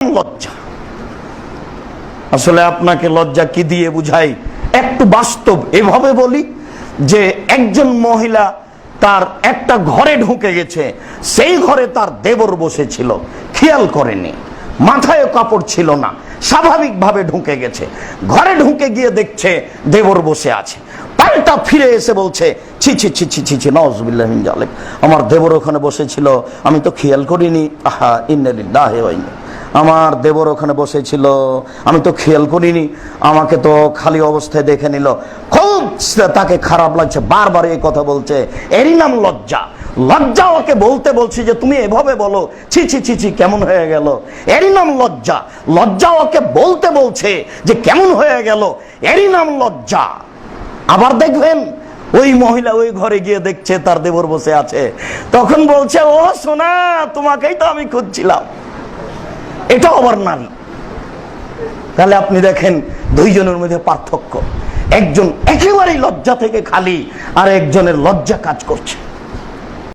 লজ্জা। আসলে আপনাকে লজ্জা কি দিয়ে বুঝাই, একটু বাস্তব এভাবে বলি যে একজন মহিলা তার একটা ঘরে ঢুকে গেছে, সেই ঘরে তার দেবর বসেছিল, খেয়াল করেনি, মাথায় কাপড় ছিল না, স্বাভাবিকভাবে ঢুকে গেছে। ঘরে ঢুকে গিয়ে দেখছে দেবর বসে আছে, পাল্টা ফিরে এসে বলছে ছি ছি ছি ছি ছি ছি নাউযুবিল্লাহি মিন যালিক, আমার দেবর ওখানে বসেছিল, আমি তো খেয়াল করিনি। আহা ইন্না লিল্লাহি ওয়া ইন্না, আমার দেবর ওখানে বসেছিল, আমি তো খেয়াল করিনি, আমাকে তো খালি অবস্থায় দেখে নিল। খুব তাকে খারাপ লাগছে, বারবার এই কথা বলছে। এরই নাম লজ্জা। লজ্জা ওকে বলতে বলছি যে তুমি এভাবে বলো, ছি ছি ছি ছি কেমন হয়ে গেল, এরই নাম লজ্জা। লজ্জা ওকে বলতে বলছে যে কেমন হয়ে গেল, এরই নাম লজ্জা। আবার দেখবেন ওই মহিলা ওই ঘরে গিয়ে দেখছে তার দেবর বসে আছে, তখন বলছে ও সোনা, তোমাকেই তো আমি খুঁজছিলাম। এটা আবার নারী। তাহলে আপনি দেখেন দুইজনের মধ্যে পার্থক্য। একজন একেবারেই লজ্জা থেকে খালি, আর একজনের লজ্জা কাজ করছে।